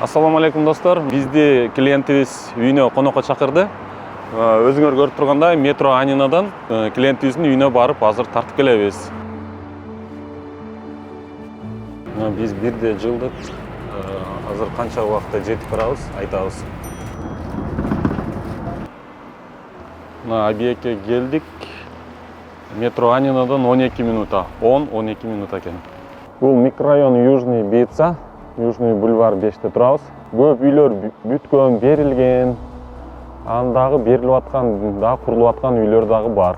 Ассаламу алейкум достор. Бизди клиентибиз үйүнө конокко чакырды. Өзүңөр көрүп тургандай метро Анинадан клиентибиздин үйүнө барып азыр тартып келебиз. Биз бирде жылдык. Азыр канча убакытта жетип барабыз, айтабыз. Объектке келдик. Метро Анинадан 12 минута. 10-12 минута экен. Бул микрорайон Южный Бийца. Южный бульвар 5-те турабыз. Көп үйлөр бүткөн, берилген. Андагы берилип аткан, дагы курулуп аткан үйлөр дагы бар.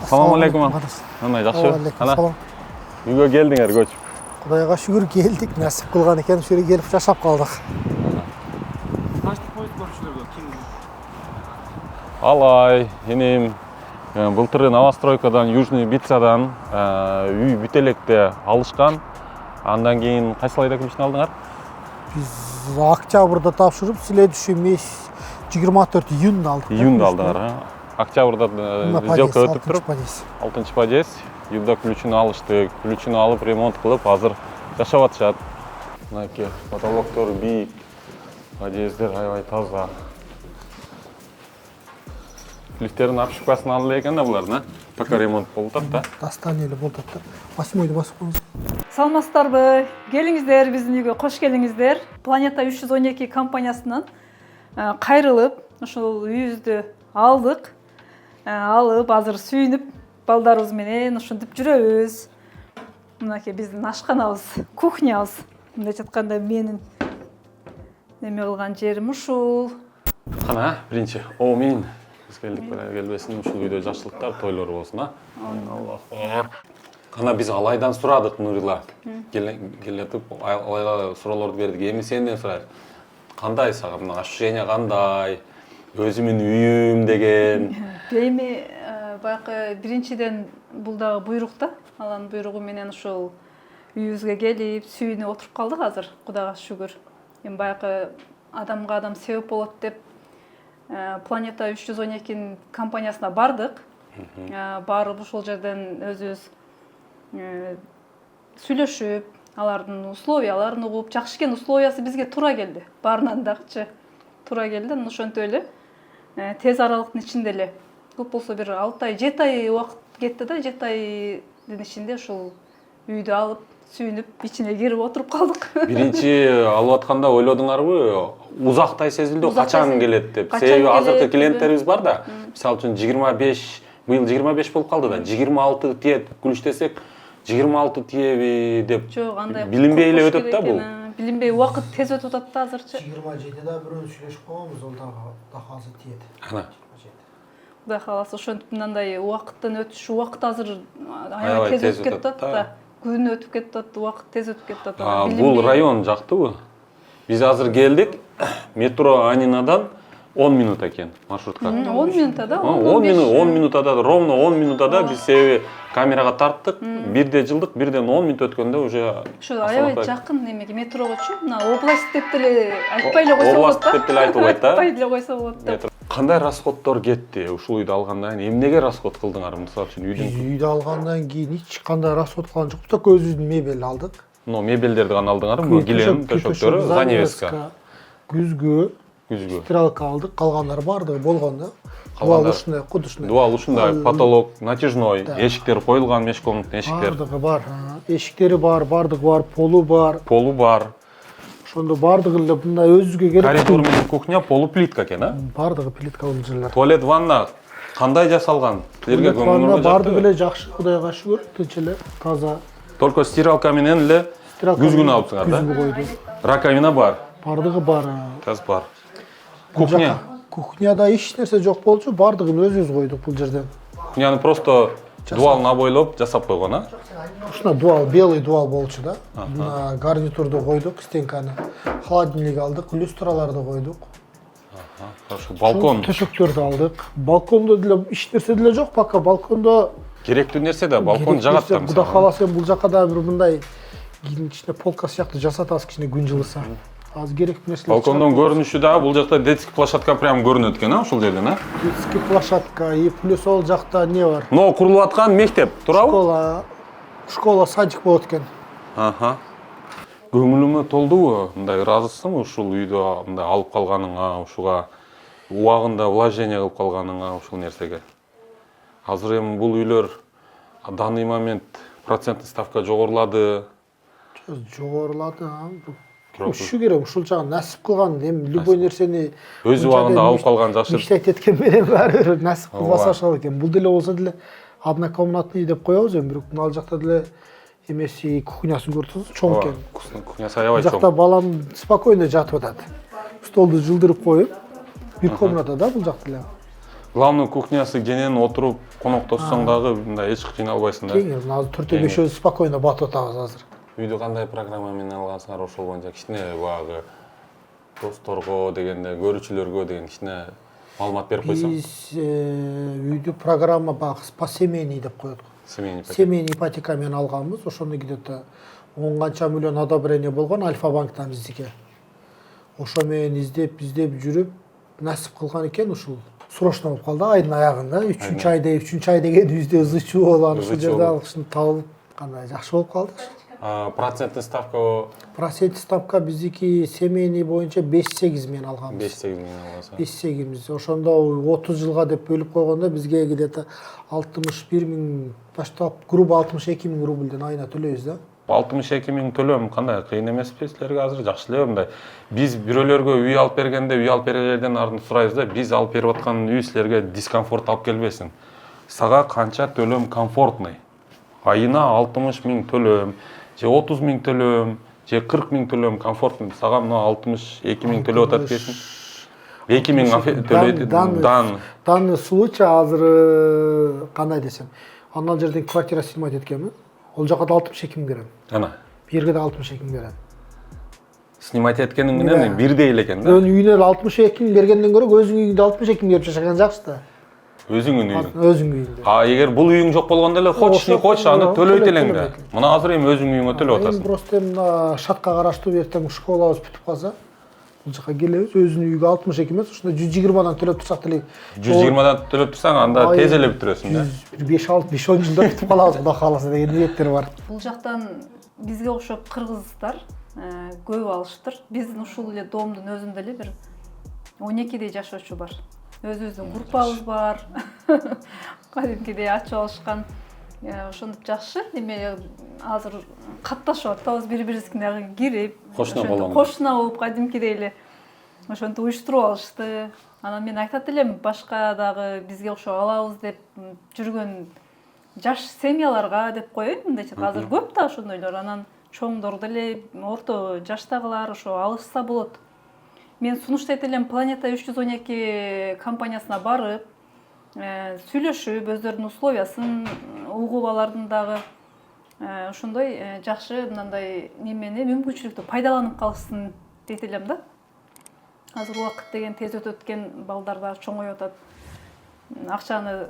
Ассаламу алейкум. Кандай жакшы? Кана. Үйгө келдиңер көчүп. Кудайга шүгүр келдик, насип кылган экен, ушул жерге келип жашап калдык. Качтык поезд көрүшүлөргө ким? Алай, энем былтыры новостройкадан, Южный Бийцадан үй бүт электе алышкан. Андан кийин кайсы айда кимчини алдыңар? Биз октябрда тапшырып, следующий месяц 24 июнда алдык. Июнда алдыңар. Октябрда сделка өтүп туруп, 6 подъезд. Июнда ключүн алыштык. Ключүн алып, ремонт кылып, азыр жашап атышат. Мынакей потолоктор бийик. Подъездер аябай таза. Лифтердин ошибкасын алып экен да булардын, пока ремонт болуп атат да. Дастан эле болуп атат. 8-ды басып коюңуз. Саламатсыздарбы? Келиңиздер, биздин үйгө кош келиңиздер. Планета 312 компаниясынан кайрылып, ушул үйүбүздү алдык. Алып, азыр сүйүнүп, балдарыбыз менен ушинтип жүрөбүз. Мынакей биздин ашканабыз, кухнябыз. Мындайча айтканда менин неме кылган жерим ушул. Кана, биринчи. Мен биз келдик, келбесин ушул үйдө жакшылыктар, тойлор болсун, а. Аллах. Кана биз Алайдан сурадык, Нурила. Келетип, Алайга суроолорду бердик. Эми сенден сурайт. Кандай сага мына ощущение кандай? Өзүмүн үйүм деген. Эми баягы биринчиден бул дагы буйрук да. Алардын буйругу менен ушул үйүбүзгө келип, сүйүнүп отуруп калдык азыр. Кудайга шүгүр. Эми баягы адамга адам себеп болот деп Планета 312 компаниясына бардык. Барып ушул жерден өзүбүз сүйлөшүп, алардын условияларын угуп, жакшы экен, условиясы бизге туура келди. Баарынан дагычы туура келди. Ошентип эле тез аралыктын ичинде эле көп болсо бир 6 ай, 7 ай убакыт кетти да, 7 айдын ичинде ушул үйдү алып, сүйүнүп, ичине кирип отуруп калдык. Биринчи алып атканда ойлодуңарбы? Узактай сезилди, качан келет деп. Себеби азыркы клиенттерибиз бар да. Мисалы үчүн 25, быйыл 25 болуп калды да. 26 тие күлүштесек, 26 тиеби деп. Жок, андай. Билинбей эле өтөт да бул. Билинбей убакыт тез өтүп атат да азырчы. 27-да бирөө сүйлөшүп койгонбуз, ол дагы азыр тиет. Ана. Кудай кааласа ошентип мындай убакыттын өтүшү, убакыт азыр аябай тез өтүп кетип атат да. Күн өтүп кетип атат, убакыт тез өтүп кетип атат. Бул район жактыбы? Биз азыр келдик. Метро Анинадан 10 минут экен маршрутка. 10 минутада, 10 минутада, ровно 10 минутада биз себеби камерага тарттык. Бирде жылдык, бирден 10 минут өткөндө уже ушу аябай жакын немеге метрогочу. Мына область деп деле айтпай эле койсо болот да. Область деп деле айтылбайт да. Айтпай эле койсо болот да. Кандай расходдор кетти ушул үйдү алгандан кийин? Эмнеге расход кылдыңар? Мисалы үчүн Үйдү алгандан кийин эч кандай расход кылган жокпуз, ток өзүбүздүн мебель алдык. Мебелдерди гана алдыңарбы? Килем, төшөктөрү, занавеска. Күзгү стиралка алдык, калгандары бардыгы болгон да. Дуал ушундай, куд ушундай. Дуал ушундай, потолок натяжной, эшиктер коюлган, мешкомнуктун эшиктери. Бардыгы бар. Эшиктери бар, бардыгы бар, полу бар. Полу бар. Ошондо бардыгы эле мындай өзүгө керек. Коридор менен кухня полуплитка экен, а? Бардыгы плиткалуу жерлер. Туалет, ванна кандай жасалган? Силерге көңүлүңөр бардыгы эле жакшы, Кудайга шүгүр, тынч эле, таза. Только стиралка менен эле күзгүнү алыпсыңар да? Күзгү койду. Раковина бар. Бардыгы бар. Тез бар. Кухня. Кухняда эч нерсе жок болчу, бардыгын өзүбүз койдук бул жерден. Кухняны просто дуалын обойлоп жасап койгон, а? Ушуна дуал, белый дуал болчу да. Мына гарнитурду койдук, стенканы. Холодильник алдык, люстраларды койдук. Хорошо. Балкон. Төшөктөрдү алдык. Балкондо деле эч нерсе деле жок, пока балкондо керектүү нерсе да, балкон жагат да. Кудай кааласа бул жакка да бир мындай кичине полка сыяктуу жасатабыз, кичине күн жылыса. Аз керектүү нерселер. Балкондон көрүнүшү да бул жакта детский площадка прям көрүнөт экен, а, ушул жерден, а? Детский площадка и плюс ол жакта не бар? Но курулуп аткан мектеп, туурабы? Школа, садик болот экен. Аха. Көңүлүңө толдубу? Мындай ыраазысыңбы ушул үйдө мындай алып калганыңа, ушуга убагында вложение кылып калганыңа ушул нерсеге? Азыр эми бул үйлөр данный момент процентный ставка жогорулады. Жогорулады. Ушу керек, ушул жагын насип кылган, эми любой нерсени Өз убагында алып калган жакшы. Мечтать эткен менен баары бир насип кылбаса ашал экен. Бул деле болсо деле однокомнатный деп коебуз эми, бирок ал жакта деле эмеси кухнясын көрсөңүз чоң экен. Кухнясы аябай Бул жакта чоң. балам спокойно жатып атат. Столду жылдырып коюп, бир комната да бул жакта эле. Главный кухнясы кенен отуруп коноктошсоң дагы мындай эч кыйналбайсың да. Кең, азыр 4-5 спокойно батып атабыз азыр. Үйдү кандай программа менен алгансыңар, ошол боюнча кичине багы досторго дегенде, көрүүчүлөргө деген кичине маалымат берип койсоң. Биз үйдү программа багы по семейный деп коет. Семейный ипотека менен алганбыз. Ошондо где-то 10 канча миллион одобрение болгон Альфа-банктан биздики. Ошо менен издеп жүрүп насип кылган экен ушул. Срочно болуп калды айдын аягында. 3-3 айда келибизде ызычуу болгон ушул жерде алышын табылып кандай жакшы болуп калды. Процентный ставка Процентный ставка биздики семейный боюнча 5-8 менен алганбыз. 5-8 менен алгансың. 5-8 ошондо 30 жылга деп бөлүп койгондо бизге где-то 61 миң баштап грубо 62 миң рубльден айына төлөйбүз да. 62 миң төлөм кандай кыйын эмеспи силерге азыр жакшы эле мындай. Биз бирөөлөргө үй алып бергенде үй алып бергендерден ардын сурайбыз да, биз алып берип аткан үй силерге дискомфорт алып келбесин. Сага канча төлөм комфортный? Айына 60 миң төлөм, же 30 миң төлөм, же 40 миң төлөм комфортный. Сага мына 62 миң төлөп атат десин. 2 миң төлөйт Данный случай азыр кандай десем, анал жерден квартира снимать эткенмин. Ол жака да 62 миң берем. Ана. Бирге да 62 миң берем. Снимать эткениң менен бирдей эле экен да. Үйүнө 62 миң бергенден көрө өзүң үйүңдө 62 миң берип жашаган жакшы да. Өзүңүн үйүң. Өзүң үйүңдө. Эгер бул үйүң жок болгондо эле хочешь аны төлөйт элең да. Мына азыр эми өзүң үйүңө төлөп атасың. Эми просто мына шатка караштуу эртең школабыз бүтүп калса, бул жака келебиз, өзүнүн үйгө 62 эмес, ушунда 120дан төлөп турсак деле. 120дан төлөп турсаң, анда тез эле бүтүрөсүң да. 5-10 жылда бүтүп калабыз, Кудай кааласа деген ниеттер бар. Бул жактан бизге окшоп кыргыздар көп алыштыр. Биздин ушул эле домдун өзүндө эле бир 12дей жашоочу бар. Өзүбүздүн группабыз бар. Кадимкидей ачып алышкан. Ошондуп жакшы. Эме азыр катташып атабыз, бири-бирибизге кирип, кошуна болуп кадимкидей эле ошентип уюштуруп алышты. Анан мен айтат элем, башка дагы бизге окшоп алабыз деп жүргөн жаш семьяларга деп коеюн, мындайча азыр көп да ошондойлор. Анан чоңдор деле, орто жаштагылар ошо алышса болот. Мен сунуштайт элем, Планета 312 компаниясына барып, сүйлөшүп, өздөрүнүн условиясын угуп алардын дагы ошондой жакшы мындай немени мүмкүнчүлүктү пайдаланып калышсын дейт элем да. Азыр убакыт деген тез өтөт экен, балдар дагы чоңоюп атат. Акчаны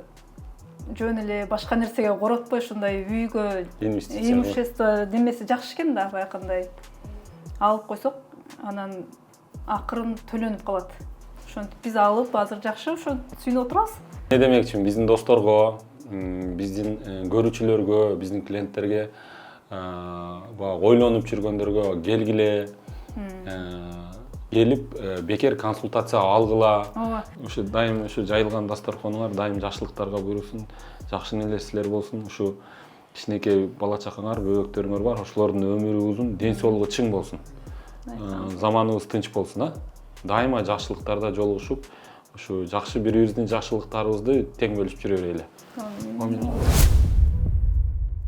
жөн эле башка нерсеге коротпой ушундай үйгө инвестиция немеси жакшы экен да, байкандай алып койсок, анан акырын төлөнүп калат. Ошентип биз алып азыр жакшы ошентип сүйүнүп отурабыз. Не демекчимин, биздин досторго, биздин көрүүчүлөргө, биздин клиенттерге, ойлонуп жүргөндөргө келгиле, келип бекер консультация алгыла. Ушу дайым ушу жайылган дасторконуңар дайым жакшылыктарга буйрусун, жакшы нерселер болсун. Ушу кичинекей бала чакаңар, бөбөктөрүңөр бар, ошолордун өмүрү узун, ден соолугу чың болсун. Заманыбыз тынч болсун, дайыма жакшылыктарда жолугушуп, ушу жакшы бири-бирибиздин жакшылыктарыбызды тең бөлүшүп жүрө берели.